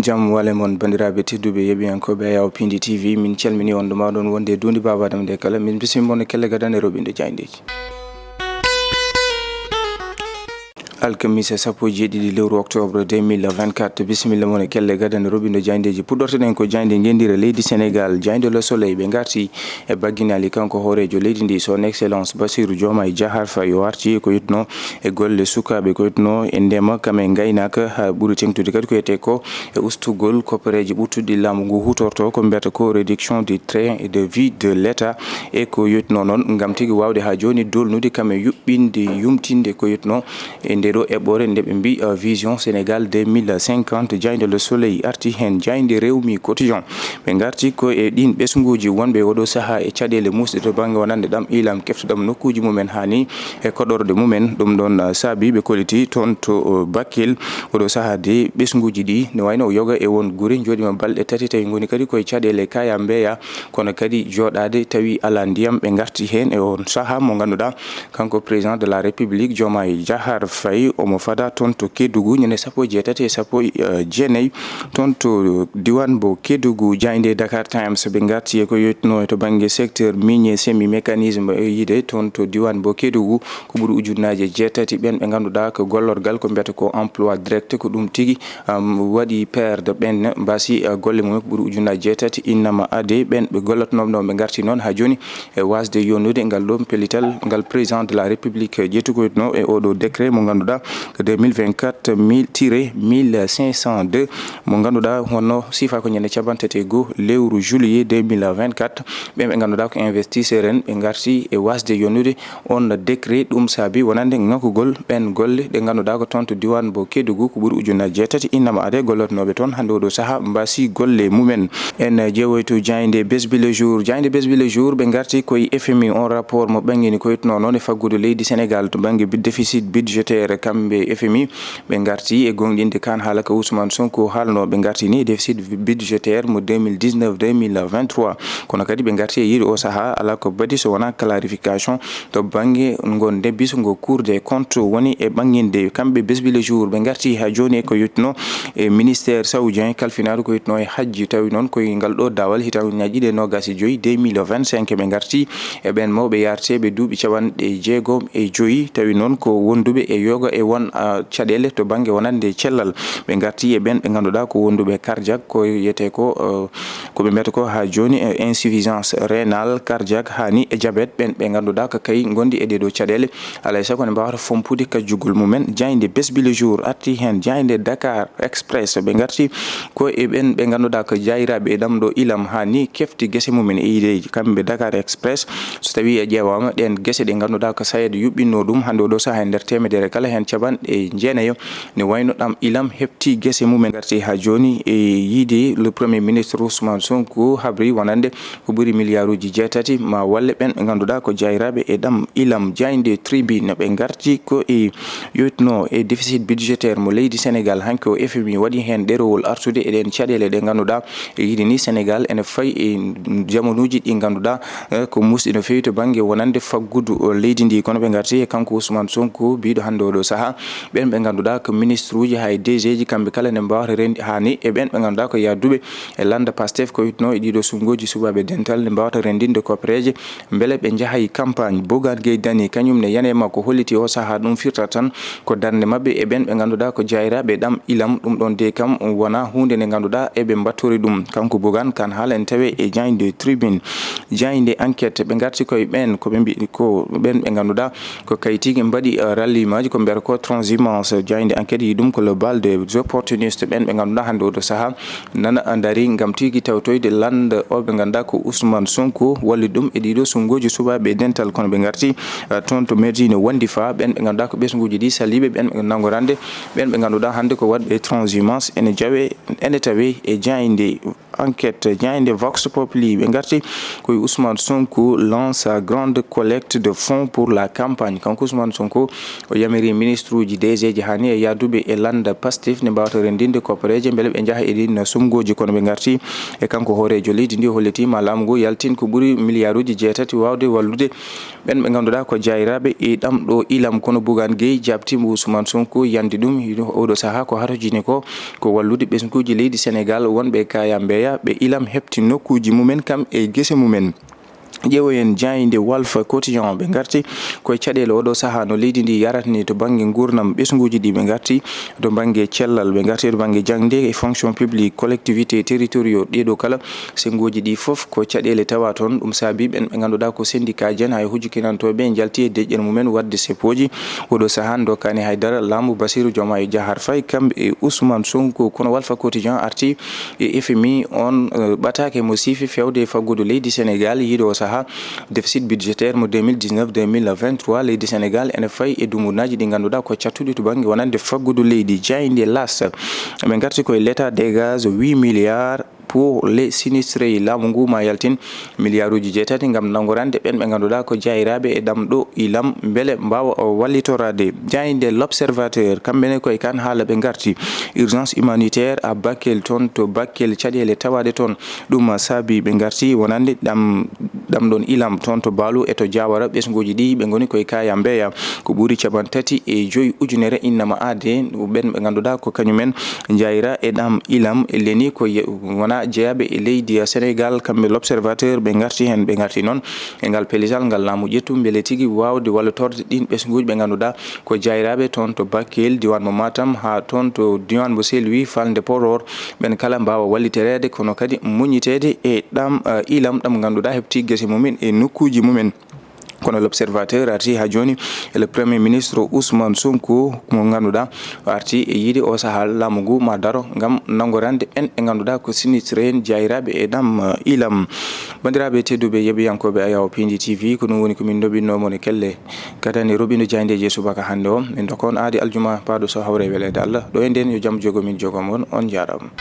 jam wale mon bandiraɓe tedduɓe yeɓiyankoɓe yaw Piindi TV min calmini on ɗuma ɗon wonde dundi babadam de kala min bisimon kelle gadane roɓinde jayndeji alkamisa sappo jeeɗiɗi lewru octobre 2024 bisimilla mon kelle gadane roɓindo jayndeji puɗɗortoɗen ko jaynde gendira leydi Sénégal jaynde le soleil ɓe garti e bagginali kanko hoorejo leydi ndi son excellence Bassirou Diomaye Diakhar Faye o arti ko yitno e golle sukaɓe ko yitno e ndema kame gaynaka ha ɓuuri tengtude kadi ko yete ko e ustugol koppareji ɓurtuɗi laamu ngu hutorto ko mbiyata ko réduction du train et de vie de l'état e ko yitno noon gam tigui wawde ha joni dolnude kame yuɓɓinde yumtinde ko yitno e ɗo eɓɓore nde ɓe mbi vision Sénégal 2050 jaynde le soleil arti hen jaynde Revue quotidien ɓe garti ko e ɗin ɓesguji wonɓe oɗo saaha e caɗele musɗe to banggue wonande ɗam ilam keftoɗam nokkuji mumen hani e koɗorde mumen ɗum ɗon saabi ɓe kolliti toon to Bakel oɗo saaha de ɓesguji ɗi ne wayno yoga e won guuri joɗima balɗe tati tawi goni kadi koye caɗele kaya mbeya kono kadi joɗade tawi ala ndiyam ɓe garti hen e on saaha mo ganduɗa kanko président de la république Diomaye Diakhar Faye omo fada toon to Kédougou ñande sappo e jeetati e sappo jeenayyi toon to diwan bo Kédougou jaynde Dakar Times ɓe garti e ko yetno to banggue secteur minier semi mécanisme e yide toon to diwan bo Kédougou ko ɓuuri ujunnaje jeetati ɓen ɓe ganduɗa ko gollorgal ko mbiyata ko emploi direct ko ɗum tigui waɗi perde ɓen mbasi golle mumen ko ɓuuri ujunnaje jeetati innama ade ɓen ɓe gollotnoɓe ɓe garti noon ha joni e wasde yonnude ngal ɗon pellital ngal président de la république ƴettu ko yetno e oɗo décret mo ganduɗa 2024 1502 mo ganduɗa honno sifa ko ñande cabantete go lewru juillet 2024 ɓe ganduɗa ko investisseur en ɓe garti e wasde yonnude on décret ɗum saabi wonande ŋakugol ɓen golle ɗe ganduɗa ko toon to diwan bo Kédougou ko ɓuuri ujunnaje jeetati innama ade gollotnoɓe toon hande oɗo saaha mbasi golle mumen en jeewoy to jaynde besbi le jour ɓe garti koye FMI on rapport mo ɓangguini ko yitno noon e faggude leydi Sénégal to banggue déficit budgétaire kamɓe FMI ɓe garti e gonɗinde kan haala ko Ousmane Sonko haalno ɓe garti ni déficit budgétaire mo 2019-2023 kono kadi ɓe garti e yiiɗi o saaha ala ko baɗi so wona clarification to banggue gon debbiso ngo Cour des comptes woni e ɓangguinde kamɓe besbi le jour ɓe garti ha joni ko yitno e ministère saoudien kalfinaɗo ko yitno e hajji tawi noon koye ngal ɗo dawal hitanuji 25 2025 ɓe garti e ɓen mawɓe yarteɓe duuɓi capanɗe jeegom e joyyi tawi noon ko wonduɓe e yoga e won caɗele to banggue wonande cellal ɓe garti e ɓen ɓe ganduɗa ko wonduɓe cardiaque ko yiyete ko koɓe mbiyata ko ha joni insuffisance rénale cardiaque hani e diabète ɓen ɓe ganduɗa ko kay gondi e ɗeɗo caɗele alay saago ne mbawata fompude kajjugol mumen jaynde besbi le jour arti hen jaynde Dakar Express ɓe garti ko e ɓen ɓe ganduɗa ko jayiraɓe e ɗam ɗo ilam hani kefti guese mumen e yideji kamɓe Dakar Express so tawi e ƴewama ɗen guese ɗe ganduɗa ko sayede yuɓɓinno ɗum hande oɗo saaha e nder temedere kala hen capanɗe jeenayo ne wayno ɗam ilam hepti guese mumen garti ha joni e yiide le premier ministre Ousmane Sonko habri wonande ko ɓuuri milliard uji jeetati ma walle ɓen ɓe ganduɗa ko jayiraɓe e ɗam ilam jaynde tribune ɓe garti ko e yotno e déficit budgétaire mo leydi Sénégal hanki o FMI waɗi hen ɗerowol artude eɗen caɗele ɗe ganduɗa e yiide ni Sénégal ene fayi e jamanuji ɗi ganduɗa ko musɗi no fewi to banggue wonande faggudu leydi ndi kono ɓe garti e kanko Ousmane Sonko biɗo hande oɗo saaha ɓen ɓe ganduɗa ko ministre uji hay DG ji kamɓe kala ne mbawata rendi hani e ɓen ɓe ganduɗa ko yaduɓe e landa Pastef ko yitno e ɗiɗo sungoji subaɓe dental ne mbawata rendinde koppareje beele ɓe jaahay campagne Bougane Gueye Dany kañum ne yanema ko holliti o saaha ɗum firta tan ko darde mabɓe e ɓen ɓe ganduɗa ko jayiraɓe ɗam ilam ɗum ɗon de kam wona hunde nde ganduɗa eɓe battori ɗum kanko Bougane kan haala en tawe e jaynde tribune jaynde enquête ɓe garti koye ɓen koɓe mbi ko ɓen ɓe ganduɗa ko kayitigi mbaɗi ralliement ko mbiyata ko transhumance jaynde enquête yi ɗum ko le bal des opportunistes ɓen ɓe ganduɗa hande oɗo saaha nana daari gam tigui tawtoyde lande oɓe ganduɗa ko Ousmane Sonko walli ɗum e ɗiɗo sungoji subaɓe dental kono ɓe garti toon to Medina Wandi Fa ɓen ɓe ganduɗa ko ɓesguji ɗi saliɓe ɓen ɓe nagorande ɓen ɓe ganduɗa hande ko waɗɓe transhumance ene jawe ene tawe e jaynde enquête jande Vox Populi ɓe garti koye Ousmane Sonko lance sa grande collecte de fonds pour la campagne. Kanko Ousmane Sonko o yamiri ministre uji DG ji hani e yaduɓe e landa Pastef ne mbawta rendinde koppareje beele ɓe jaaha e ɗin sumgoji kono ɓe garti e kanko hoorejo leydi ndi hollitima laamu ngu yaltin ko ɓuuri milliard uji jeetati wawde wallude ɓen ɓe ganduɗa ko jayiraɓe e ɗamɗo ilam kono Bougane Gueye jabtima Ousmane Sonko yandi ɗum oɗo saaha ko hatojini ko wallude ɓesguji leydi Sénégal wonɓe kaya mbeya ɓe ilam hepti nokkuji mumen kam e guese mumen. ƴeewoyen jayinde Walf Quotidien ɓe garti koye caɗele oɗo saaha no leydi ndi yaratni to banggue gurnam ɓesguji ɗi ɓe garti to banggue cellal ɓe garti to banggue jangde e fonction publique collectivité territoriaux ɗeɗo kala sengoji ɗi foof ko caɗele tawa toon ɗum saabi ɓen ɓe ganduɗa ko syndicat jen hay hujjukinantoɓe jalti e deƴƴen mumen wadde seppoji oɗo saaha dokkani haydara laamu Bassirou Diomaye Diakhar Faye kamɓe e Ousmane Sonko kono Walf Quotidien arti e FMI on ɓatake mo siifi fewde faggudu leydi Sénégal yiiɗo saaha déficit budgétaire mo 2019-2023 leydi Sénégal ene fayi e dumunaji ɗi ganduɗa ko cattuɗi to banggue wonande faggudu leydi jayinde las ɓe garti koye l'état des gaz 8 milliards pour les sinistrés laamu ngu ma yaltin milliard uji jeetati gam nangorande ɓen ɓe ganduɗa ko jayiraɓe e ɗamɗo ilam beele mbawa wallitorade jayinde l'observateur kamɓene koye kan haala ɓe garti urgence humanitaire à Bakel toon to Bakel caɗele tawade toon ɗum saabi ɓe garti wonande ɗamɗon ilam toon to Baalu e to Diawara ɓesguji ɗi ɓe goni koye kaya mbeya ko ɓuuri 35 ujunere innama ade ɓen ɓe ganduɗa ko kañumen jayira e ɗam ilam e leni ko wona jeeyaɓe e leydi Sénégal kamɓe l'observateur ɓe garti hen ɓe garti noon e ngal pellital ngal laamu ƴettu beele tigui wawde wallotorde ɗin ɓesguji ɓe ganduɗa ko jayiraɓe toon to Bakel diwan mo Matam ha toon to diwan mo Saint-Louis Falde Podor ɓen kala mbawa walliterede kono kadi muñitede e ɗam ilam ɗam ganduɗa hepti guese mumen e nokkuji mumen. kono l'observateur arti ha joni le premier ministre Ousmane Sonko mo ganduɗa arti e yiide o saaha laamu ngu ma daro gam nangorande en e ganduɗa ko sinistré en jayiraɓe e ɗam ilam. bandiraɓe tedduɓe yeɓiyankoɓe ayaw Piindi TV ko ɗum woni komin doɓinnomon e kelle kadani roɓino jayndeje subaka hande o min dokon aadi aljuma paɗo so hawre welede Allah ɗo e nden yo jaam jogomin jogomon on jarama.